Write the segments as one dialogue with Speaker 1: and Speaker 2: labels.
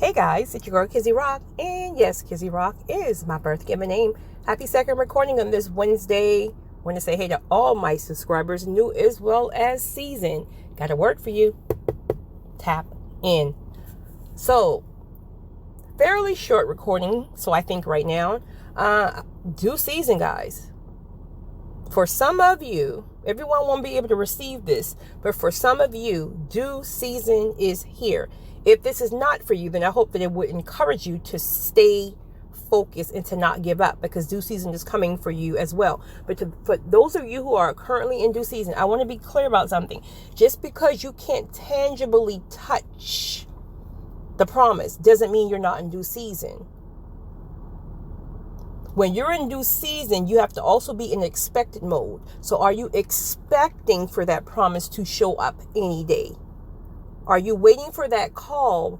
Speaker 1: Hey guys, it's your girl Kizzy Rock, and yes, Kizzy Rock is my birth given name. Happy second recording on this Wednesday. Want to say hey to all my subscribers, new as well as seasoned. Got a word for you. Tap in. So, fairly short recording, so I think right now. Due season, guys. For some of you, everyone won't be able to receive this, but for some of you, due season is here. If this is not for you, then I hope that it would encourage you to stay focused and to not give up, because due season is coming for you as well. But for those of you who are currently in due season, I want to be clear about something. Just because you can't tangibly touch the promise doesn't mean you're not in due season. When you're in due season, you have to also be in expected mode. So are you expecting for that promise to show up any day? Are you waiting for that call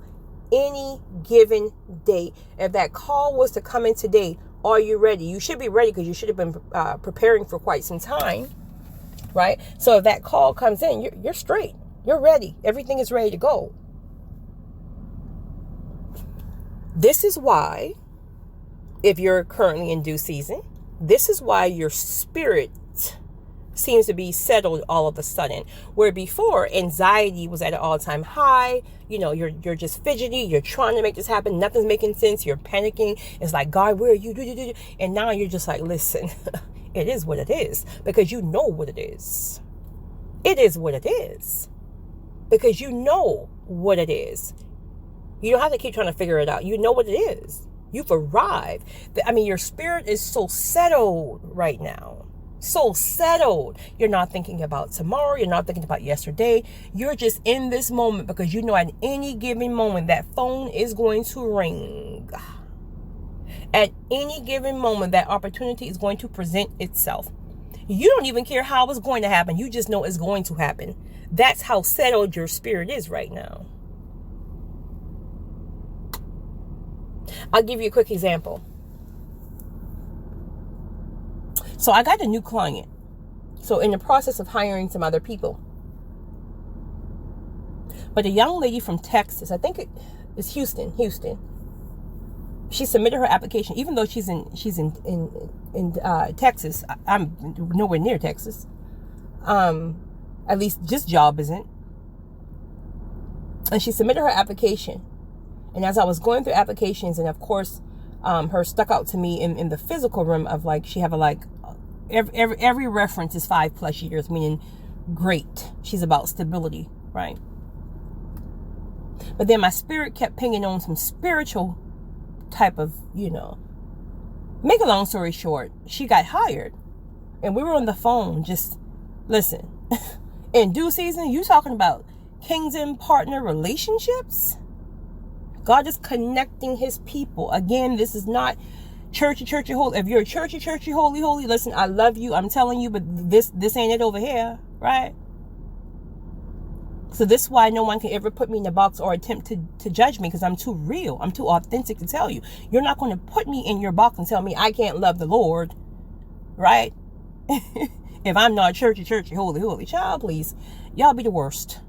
Speaker 1: any given day? If that call was to come in today, are you ready? You should be ready, because you should have been preparing for quite some time, right? So if that call comes in, you're straight. You're ready. Everything is ready to go. This is why, if you're currently in due season, this is why your spirit seems to be settled all of a sudden. Where before, anxiety was at an all-time high. You're just fidgety. You're trying to make this happen. Nothing's making sense. You're panicking. It's like, God, where are you? And now you're just like, listen, it is what it is, because you know what it is. It is what it is, because you know what it is. You don't have to keep trying to figure it out. You know what it is. You've arrived. Your spirit is so settled right now. So settled. You're not thinking about tomorrow. You're not thinking about yesterday. You're just in this moment, because you know at any given moment that phone is going to ring. At any given moment, that opportunity is going to present itself. You don't even care how it's going to happen. You just know it's going to happen. That's how settled your spirit is right now. I'll give you a quick example. So I got a new client. So in the process of hiring some other people. But a young lady from Texas, I think it's Houston. She submitted her application, even though she's in Texas. I'm nowhere near Texas. At least this job isn't. And she submitted her application. And as I was going through applications, and of course, her stuck out to me in the physical realm of she have every reference is 5+ years, meaning great. She's about stability, right? But then my spirit kept pinging on some spiritual type of, Make a long story short, she got hired, and we were on the phone. Just listen, in due season, you talking about kingdom partner relationships? God is connecting his people. Again, this is not churchy, holy. If you're a churchy, holy, listen, I love you. I'm telling you, but this ain't it over here, right? So this is why no one can ever put me in a box or attempt to judge me, because I'm too real. I'm too authentic to tell you. You're not going to put me in your box and tell me I can't love the Lord, right? If I'm not churchy, holy. Child, please. Y'all be the worst.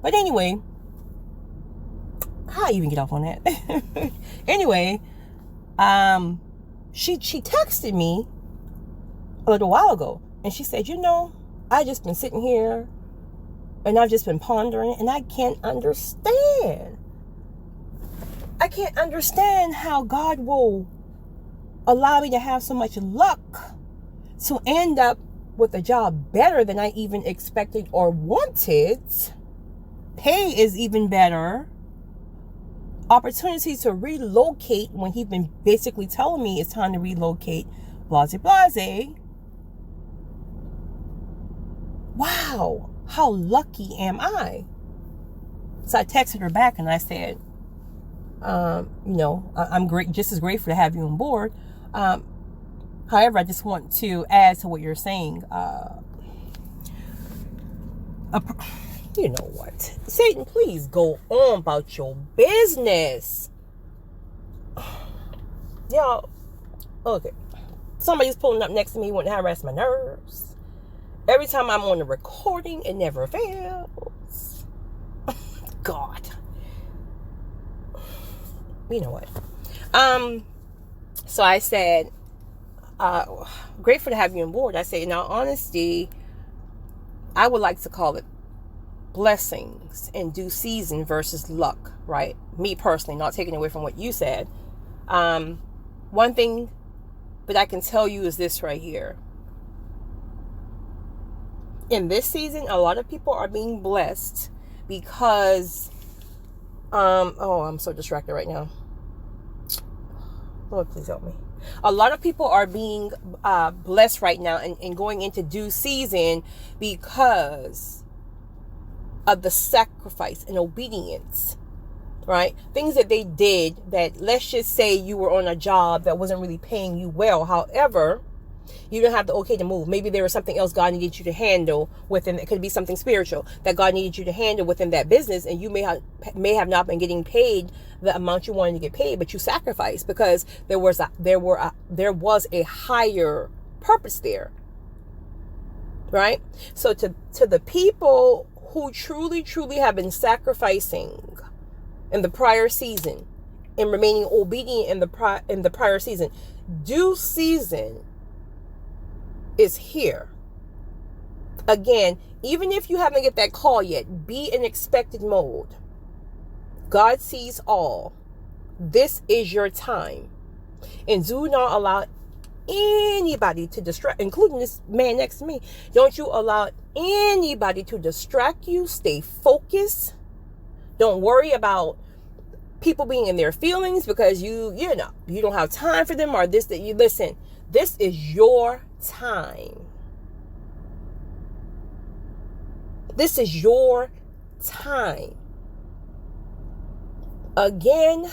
Speaker 1: But anyway, how I even get off on that? Anyway, she texted me a little while ago, and she said, I just been sitting here and I've just been pondering, and I can't understand how God will allow me to have so much luck to end up with a job better than I even expected or wanted. Pay is even better. Opportunity to relocate, when he's been basically telling me it's time to relocate, blase. Wow, how lucky am I? So I texted her back and I said, I'm great, just as grateful to have you on board. However, I just want to add to what you're saying. You know what? Satan, please go on about your business. Y'all, okay. Somebody's pulling up next to me, wanting to harass my nerves. Every time I'm on the recording, it never fails. God. You know what? So I said, grateful to have you on board. I say, in all honesty, I would like to call it blessings in due season versus luck, right? Me personally, not taking away from what you said. One thing that I can tell you is this right here. In this season, a lot of people are being blessed because, I'm so distracted right now. Lord, please help me. A lot of people are being blessed right now and going into due season because of the sacrifice and obedience, right? Things that they did that, let's just say you were on a job that wasn't really paying you well. However, you don't have the okay to move. Maybe there was something else God needed you to handle within. It could be something spiritual that God needed you to handle within that business, and you may have not been getting paid the amount you wanted to get paid, but you sacrificed because there was a higher purpose there, right? So to the people who truly have been sacrificing in the prior season and remaining obedient in the prior season, due season is here. Again, even if you haven't get that call yet, be in expected mode. God sees all. This is your time. And do not allow anybody to distract, including this man next to me. Don't you allow anybody to distract you. Stay focused. Don't worry about people being in their feelings because you don't have time for them or this, that you listen. This is your time. This is your time. Again,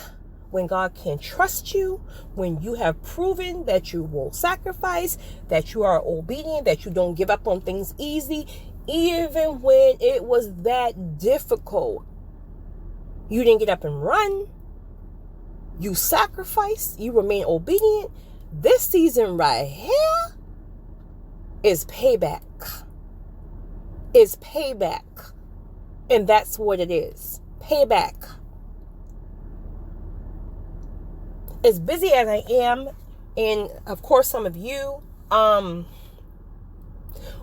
Speaker 1: when God can trust you, when you have proven that you will sacrifice, that you are obedient, that you don't give up on things easy, even when it was that difficult. You didn't get up and run. You sacrificed. You remain obedient. This season right here is payback. Is payback. And that's what it is. Payback. As busy as I am, and of course some of you,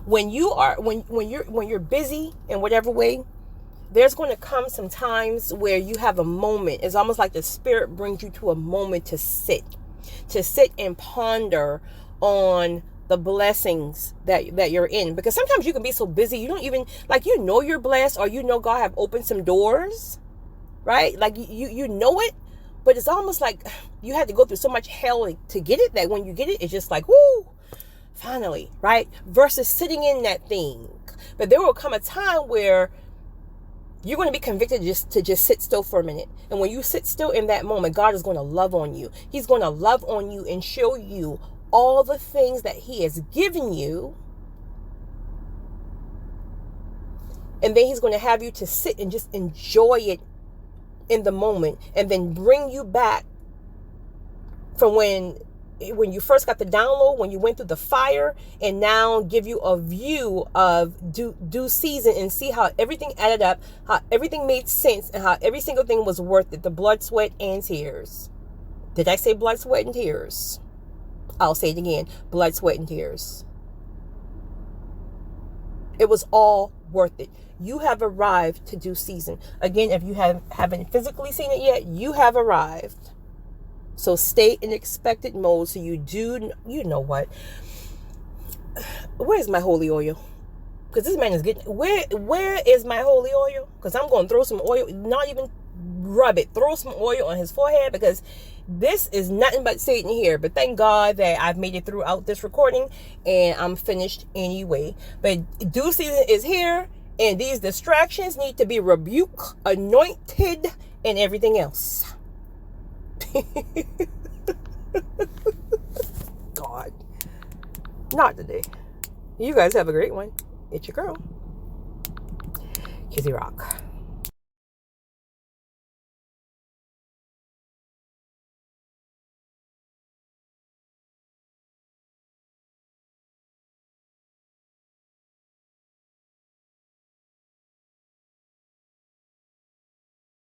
Speaker 1: when you're busy in whatever way, there's going to come some times where you have a moment. It's almost like the Spirit brings you to a moment to sit and ponder on the blessings that you're in. Because sometimes you can be so busy, you don't even, you're blessed, or God have opened some doors, right? Like you know it, but it's almost like you had to go through so much hell to get it, that when you get it, it's just like, whoo, finally, right? Versus sitting in that thing. But there will come a time where you're going to be convicted to just sit still for a minute. And when you sit still in that moment, God is going to love on you. He's going to love on you and show you all the things that He has given you. And then He's going to have you to sit and just enjoy it in the moment, and then bring you back from when you first got the download, when you went through the fire, and now give you a view of due season and see how everything added up, how everything made sense, and how every single thing was worth it. The blood, sweat, and tears. Did I say blood, sweat, and tears? I'll say it again. Blood, sweat, and tears. It was all worth it. You have arrived to due season. Again, if you haven't physically seen it yet, you have arrived. So stay in expected mode so you know what? Where's my holy oil? Because this man is getting, where is my holy oil? Because I'm going to throw some oil, not even rub it, throw some oil on his forehead, because this is nothing but Satan here. But thank God that I've made it throughout this recording and I'm finished anyway. But due season is here, and these distractions need to be rebuked, anointed, and everything else. God, not today. You guys have a great one. It's your girl, Kizzy Rock.